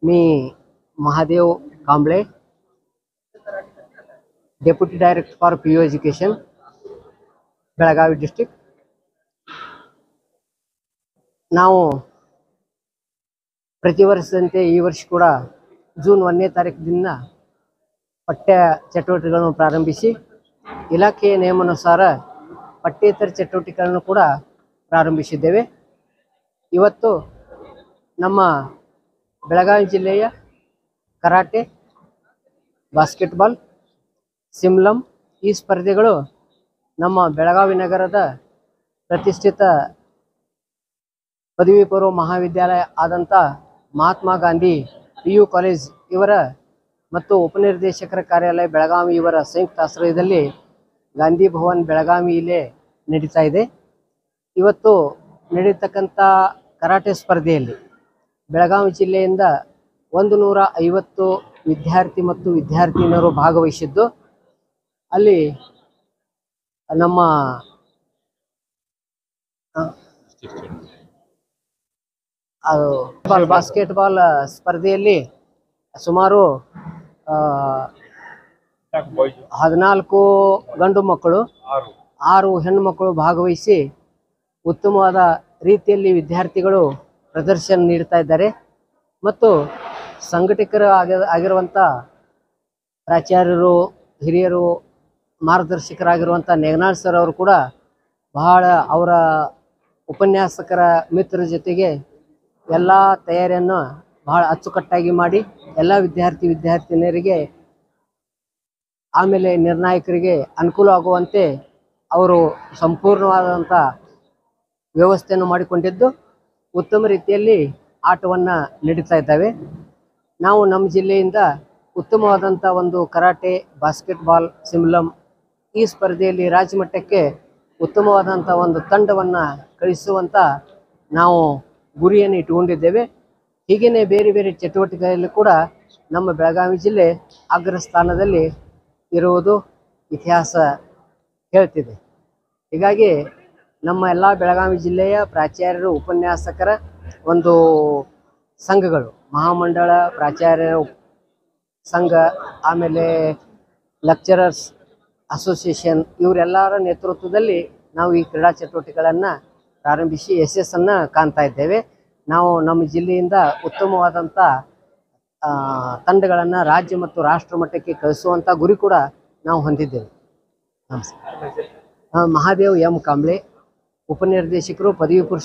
Me Mahadev Kamble, deputy director for PU education, Belagavi district. ನಾವು ಪ್ರತಿ ವರ್ಷದಂತೆ ಈ ವರ್ಷ ಕೂಡ ಜೂನ್ 1ನೇ ತಾರೀಕಿನಿಂದ ಪಠ್ಯ ಚಟುವಟಿಕೆಗಳನ್ನು ಪ್ರಾರಂಭಿಸಿ ಇಲಾಖೆಯ ನಿಯಮಾನುಸಾರ ಪಠ್ಯೇತರ ಚಟುವಟಿಕೆಗಳನ್ನು ಕೂಡ ಪ್ರಾರಂಭಿಸಿದ್ದೇವೆ. ಇವತ್ತು ನಮ್ಮ ಬೆಳಗಾವಿ ಜಿಲ್ಲೆಯ ಕರಾಟೆ, ಬಾಸ್ಕೆಟ್ಬಾಲ್, ಸಿಮ್ಲಂ ಈ ಸ್ಪರ್ಧೆಗಳು ನಮ್ಮ ಬೆಳಗಾವಿ ನಗರದ ಪ್ರತಿಷ್ಠಿತ ಪದವಿ ಪೂರ್ವ ಮಹಾವಿದ್ಯಾಲಯ ಆದಂಥ ಮಹಾತ್ಮ ಗಾಂಧಿ PU ಕಾಲೇಜ್ ಇವರ ಮತ್ತು ಉಪನಿರ್ದೇಶಕರ ಕಾರ್ಯಾಲಯ ಬೆಳಗಾವಿ ಇವರ ಸಂಯುಕ್ತ ಆಶ್ರಯದಲ್ಲಿ ಗಾಂಧಿ ಭವನ್ ಬೆಳಗಾವಿ ಇಲ್ಲೇ ನಡೀತಾ ಇದೆ. ಇವತ್ತು ನಡೀತಕ್ಕಂಥ ಕರಾಟೆ ಸ್ಪರ್ಧೆಯಲ್ಲಿ ಬೆಳಗಾವಿ ಜಿಲ್ಲೆಯಿಂದ 150 ವಿದ್ಯಾರ್ಥಿ ಮತ್ತು ವಿದ್ಯಾರ್ಥಿನಿಯರು ಭಾಗವಹಿಸಿದ್ದು, ಅಲ್ಲಿ ನಮ್ಮ ಬಾಸ್ಕೆಟ್ಬಾಲ್ ಸ್ಪರ್ಧೆಯಲ್ಲಿ ಸುಮಾರು 14 ಗಂಡು ಮಕ್ಕಳು 6 ಹೆಣ್ಣು ಮಕ್ಕಳು ಭಾಗವಹಿಸಿ ಉತ್ತಮವಾದ ರೀತಿಯಲ್ಲಿ ವಿದ್ಯಾರ್ಥಿಗಳು ಪ್ರದರ್ಶನ ನೀಡ್ತಾ ಇದ್ದಾರೆ. ಮತ್ತು ಸಂಘಟಕರು ಆಗಿರುವಂಥ ಪ್ರಾಚಾರ್ಯರು, ಹಿರಿಯರು, ಮಾರ್ಗದರ್ಶಕರಾಗಿರುವಂಥ ನೆಗನಾಳ್ ಸರ್ ಅವರು ಕೂಡ ಬಹಳ ಅವರ ಉಪನ್ಯಾಸಕರ ಮಿತ್ರರ ಜೊತೆಗೆ ಎಲ್ಲ ತಯಾರಿಯನ್ನು ಬಹಳ ಅಚ್ಚುಕಟ್ಟಾಗಿ ಮಾಡಿ ಎಲ್ಲ ವಿದ್ಯಾರ್ಥಿನಿಯರಿಗೆ ಆಮೇಲೆ ನಿರ್ಣಾಯಕರಿಗೆ ಅನುಕೂಲ ಆಗುವಂತೆ ಅವರು ಸಂಪೂರ್ಣವಾದಂಥ ವ್ಯವಸ್ಥೆಯನ್ನು ಮಾಡಿಕೊಂಡಿದ್ದು ಉತ್ತಮ ರೀತಿಯಲ್ಲಿ ಆಟವನ್ನು ನಡೀತಾ ಇದ್ದಾವೆ. ನಾವು ನಮ್ಮ ಜಿಲ್ಲೆಯಿಂದ ಉತ್ತಮವಾದಂಥ ಒಂದು ಕರಾಟೆ, ಬಾಸ್ಕೆಟ್ಬಾಲ್, ಸಿಮ್ಲಂ ಈ ಸ್ಪರ್ಧೆಯಲ್ಲಿ ರಾಜ್ಯ ಮಟ್ಟಕ್ಕೆ ಉತ್ತಮವಾದಂಥ ಒಂದು ತಂಡವನ್ನು ಕಳಿಸುವಂಥ ನಾವು ಗುರಿಯನ್ನು ಇಟ್ಟುಕೊಂಡಿದ್ದೇವೆ. ಹೀಗೆಯೇ ಬೇರೆ ಬೇರೆ ಚಟುವಟಿಕೆಯಲ್ಲಿ ಕೂಡ ನಮ್ಮ ಬೆಳಗಾವಿ ಜಿಲ್ಲೆ ಅಗ್ರ ಸ್ಥಾನದಲ್ಲಿ ಇರುವುದು ಇತಿಹಾಸ ಹೇಳ್ತಿದೆ. ಹೀಗಾಗಿ ನಮ್ಮ ಎಲ್ಲ ಬೆಳಗಾವಿ ಜಿಲ್ಲೆಯ ಪ್ರಾಚಾರ್ಯರು, ಉಪನ್ಯಾಸಕರ ಒಂದು ಸಂಘಗಳು, ಮಹಾಮಂಡಳ ಪ್ರಾಚಾರ್ಯರ ಸಂಘ, ಆಮೇಲೆ ಲೆಕ್ಚರರ್ಸ್ ಅಸೋಸಿಯೇಷನ್ ಇವರೆಲ್ಲರ ನೇತೃತ್ವದಲ್ಲಿ ನಾವು ಈ ಕ್ರೀಡಾ ಚಟುವಟಿಕೆಗಳನ್ನು ಪ್ರಾರಂಭಿಸಿ ಯಶಸ್ಸನ್ನು ಕಾಣ್ತಾ ಇದ್ದೇವೆ. ನಾವು ನಮ್ಮ ಜಿಲ್ಲೆಯಿಂದ ಉತ್ತಮವಾದಂಥ ತಂಡಗಳನ್ನು ರಾಜ್ಯ ಮತ್ತು ರಾಷ್ಟ್ರ ಮಟ್ಟಕ್ಕೆ ಕಳಿಸುವಂಥ ಗುರಿ ಕೂಡ ನಾವು ಹೊಂದಿದ್ದೇವೆ. ನಮಸ್ಕಾರ. ಮಹಾದೇವ್ M ಕಾಂಬ್ಳೆ, ಉಪನಿರ್ದೇಶಕರು, ಪದವಿ ಪೂರ್ವ